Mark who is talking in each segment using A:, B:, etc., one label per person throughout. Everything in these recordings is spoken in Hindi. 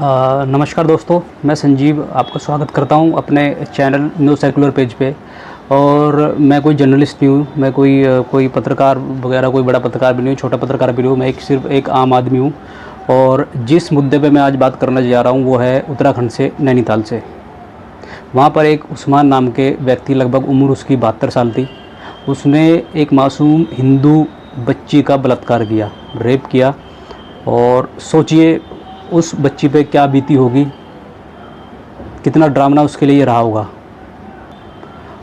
A: नमस्कार दोस्तों, मैं संजीव आपका स्वागत करता हूं अपने चैनल न्यूज़ सर्कुलर पेज पे। और मैं कोई जर्नलिस्ट नहीं हूं, मैं कोई पत्रकार वगैरह, कोई बड़ा पत्रकार भी नहीं हूं, छोटा पत्रकार भी नहीं हूं। मैं सिर्फ एक आम आदमी हूं। और जिस मुद्दे पे मैं आज बात करने जा रहा हूं वो है उत्तराखंड से, नैनीताल से। वहाँ पर एक उस्मान नाम के व्यक्ति, लगभग उम्र उसकी 72 साल थी। उसने एक मासूम हिंदू बच्ची का बलात्कार किया, रेप किया। और सोचिए उस बच्ची पे क्या बीती होगी, कितना ड्रामना उसके लिए रहा होगा।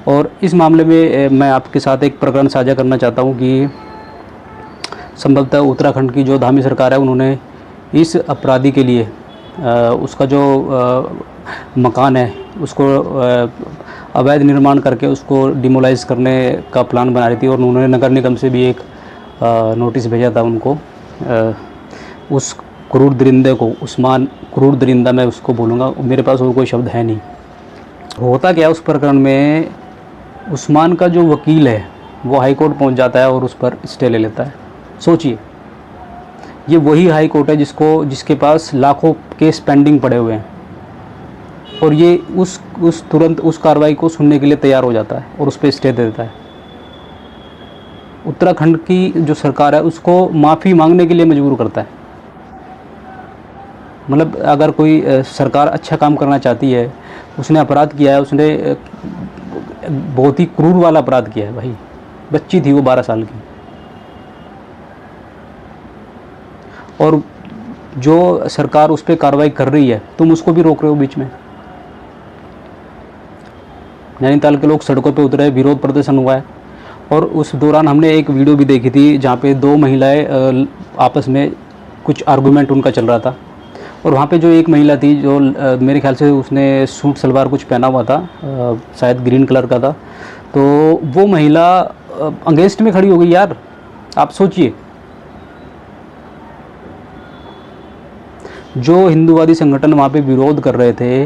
A: और इस मामले में मैं आपके साथ एक प्रकरण साझा करना चाहता हूँ कि संभवतः उत्तराखंड की जो धामी सरकार है, उन्होंने इस अपराधी के लिए उसका जो मकान है उसको अवैध निर्माण करके उसको डिमोलाइज करने का प्लान बना रही थी। और उन्होंने नगर निगम से भी एक नोटिस भेजा था उनको, उस क्रूर दरिंदे को, उस्मान क्रूर दरिंदा मैं उसको बोलूँगा, मेरे पास और कोई शब्द है नहीं। होता क्या है उस प्रकरण में, उस्मान का जो वकील है वो हाई कोर्ट पहुंच जाता है और उस पर स्टे ले लेता है। सोचिए, ये वही हाई कोर्ट है जिसके पास लाखों केस पेंडिंग पड़े हुए हैं, और ये तुरंत उस कार्रवाई को सुनने के लिए तैयार हो जाता है और उस पर स्टे दे देता है। उत्तराखंड की जो सरकार है उसको माफ़ी मांगने के लिए मजबूर करता है। मतलब अगर कोई सरकार अच्छा काम करना चाहती है, उसने अपराध किया है, उसने बहुत ही क्रूर वाला अपराध किया है भाई। बच्ची थी वो 12 साल की, और जो सरकार उस पर कार्रवाई कर रही है तुम उसको भी रोक रहे हो बीच में। नैनीताल के लोग सड़कों पे उतरे, विरोध प्रदर्शन हुआ है। और उस दौरान हमने एक वीडियो भी देखी थी जहाँ पे दो महिलाएं आपस में कुछ आर्गूमेंट उनका चल रहा था। और वहाँ पे जो एक महिला थी, जो मेरे ख्याल से उसने सूट सलवार कुछ पहना हुआ था, शायद ग्रीन कलर का था, तो वो महिला अगेंस्ट में खड़ी हो गई यार। आप सोचिए, जो हिंदूवादी संगठन वहाँ पे विरोध कर रहे थे,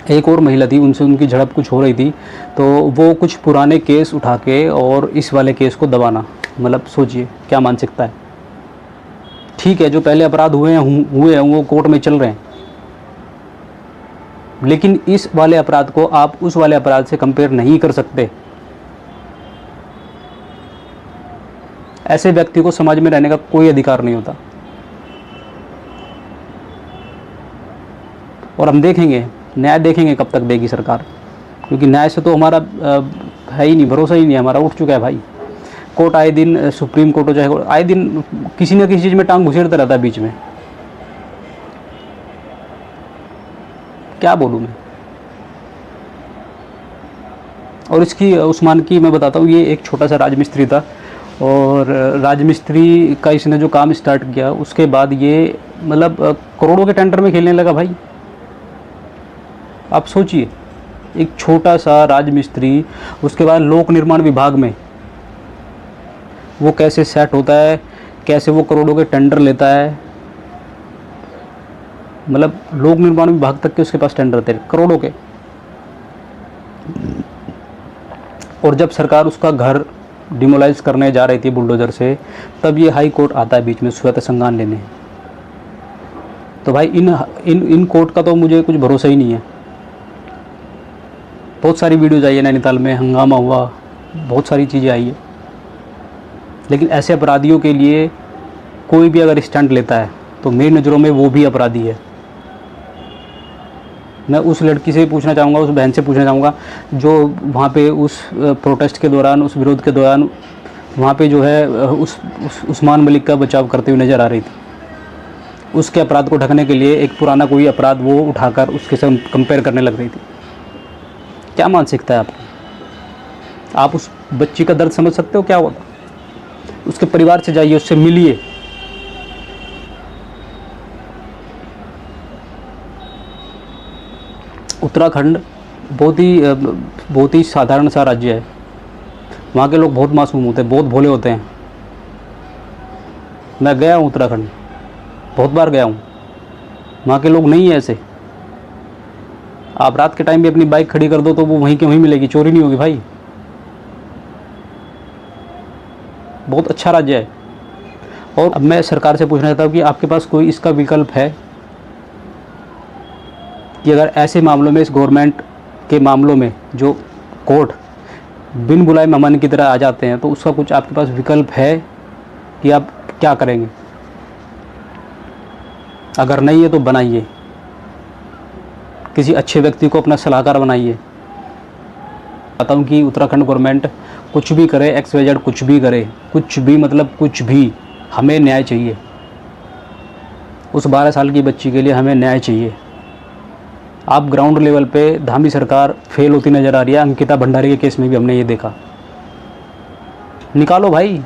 A: एक और महिला थी, उनसे उनकी झड़प कुछ हो रही थी, तो वो कुछ पुराने केस उठा के और इस वाले केस को दबाना, मतलब सोचिए क्या मानसिकता है। ठीक है, जो पहले अपराध हुए हैं वो कोर्ट में चल रहे हैं, लेकिन इस वाले अपराध को आप उस वाले अपराध से कंपेयर नहीं कर सकते। ऐसे व्यक्ति को समाज में रहने का कोई अधिकार नहीं होता। और हम देखेंगे, न्याय देखेंगे कब तक देगी सरकार, क्योंकि न्याय से तो हमारा है ही नहीं, भरोसा ही नहीं, हमारा उठ चुका है भाई। कोर्ट आए दिन, सुप्रीम कोर्ट हो चाहे, आए दिन किसी न किसी चीज़ में टांग घुसेड़ता रहता है बीच में। क्या बोलूँ मैं। और इसकी, उस्मान की मैं बताता हूँ, ये एक छोटा सा राजमिस्त्री था, और राजमिस्त्री का इसने जो काम स्टार्ट किया उसके बाद ये मतलब करोड़ों के टेंडर में खेलने लगा भाई। आप सोचिए, एक छोटा सा राजमिस्त्री, उसके बाद लोक निर्माण विभाग में वो कैसे सेट होता है, कैसे वो करोड़ों के टेंडर लेता है। मतलब लोक निर्माण विभाग तक के उसके पास टेंडर थे करोड़ों के। और जब सरकार उसका घर डिमोलाइज करने जा रही थी बुलडोजर से, तब ये हाई कोर्ट आता है बीच में श्वेत संज्ञान लेने। तो भाई इन कोर्ट का तो मुझे कुछ भरोसा ही नहीं है। बहुत सारी वीडियोज़ आई है, नैनीताल में हंगामा हुआ, बहुत सारी चीज़ें आई है, लेकिन ऐसे अपराधियों के लिए कोई भी अगर स्टंट लेता है तो मेरी नज़रों में वो भी अपराधी है। मैं उस लड़की से पूछना चाहूँगा, उस बहन से पूछना चाहूँगा जो वहाँ पे उस प्रोटेस्ट के दौरान, उस विरोध के दौरान वहाँ पे जो है उस्मान मलिक का बचाव करते हुए नज़र आ रही थी। उसके अपराध को ढकने के लिए एक पुराना कोई अपराध वो उठाकर उसके साथ कंपेयर करने लग रही थी। क्या मानसिकता है आपकी? आप उस बच्ची का दर्द समझ सकते हो क्या हुआ था? उसके परिवार से जाइए, उससे मिलिए। उत्तराखंड बहुत ही साधारण सा राज्य है। वहाँ के लोग बहुत मासूम होते हैं, बहुत भोले होते हैं। मैं गया हूँ उत्तराखंड, बहुत बार गया हूँ। वहाँ के लोग नहीं है ऐसे। आप रात के टाइम भी अपनी बाइक खड़ी कर दो तो वो वहीं के वहीं मिलेगी, चोरी नहीं होगी भाई। बहुत अच्छा राज्य है। और अब मैं सरकार से पूछना चाहता हूँ कि आपके पास कोई इसका विकल्प है? कि अगर ऐसे मामलों में, इस गवर्नमेंट के मामलों में जो कोर्ट बिन बुलाए मेहमान की तरह आ जाते हैं, तो उसका कुछ आपके पास विकल्प है कि आप क्या करेंगे? अगर नहीं है तो बनाइए, किसी अच्छे व्यक्ति को अपना सलाहकार बनाइए। कहता हूँ कि उत्तराखंड गवर्नमेंट कुछ भी करे, XYZ कुछ भी करे, कुछ भी मतलब कुछ भी, हमें न्याय चाहिए। उस 12 साल की बच्ची के लिए हमें न्याय चाहिए। आप ग्राउंड लेवल पे धामी सरकार फेल होती नज़र आ रही है। अंकिता भंडारी के केस में भी हमने ये देखा। निकालो भाई,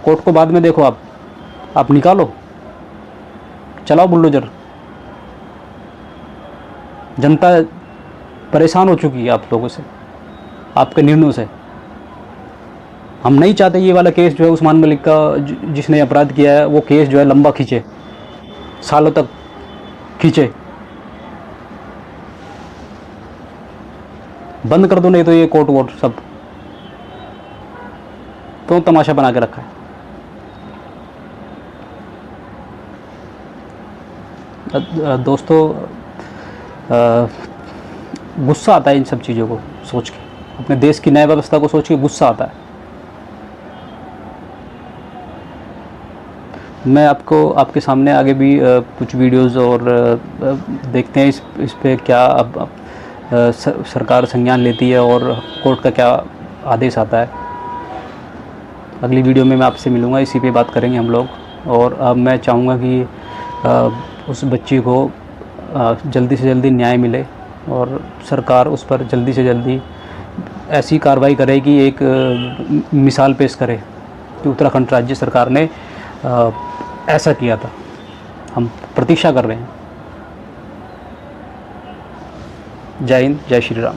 A: कोर्ट को बाद में देखो, आप निकालो, चलाओ बुलडोजर। जनता परेशान हो चुकी है आप लोगों से, आपके निर्णयों से। हम नहीं चाहते ये वाला केस जो है उस्मान मलिक का, जिसने अपराध किया है, वो केस जो है लंबा खींचे, सालों तक खींचे। बंद कर दो, नहीं तो ये कोर्ट वोट सब तो तमाशा बना के रखा है। दोस्तों, गुस्सा आता है इन सब चीज़ों को सोच के, अपने देश की न्याय व्यवस्था को सोच के गुस्सा आता है। मैं आपके सामने आगे भी कुछ वीडियोस और देखते हैं इस पे क्या अब सरकार संज्ञान लेती है और कोर्ट का क्या आदेश आता है। अगली वीडियो में मैं आपसे मिलूँगा, इसी पे बात करेंगे हम लोग। और अब मैं चाहूँगा कि उस बच्ची को जल्दी से जल्दी न्याय मिले और सरकार उस पर जल्दी से जल्दी ऐसी कार्रवाई करे कि एक मिसाल पेश करे कि उत्तराखंड राज्य सरकार ने ऐसा किया था। हम प्रतीक्षा कर रहे हैं। जय हिंद, जय श्री राम।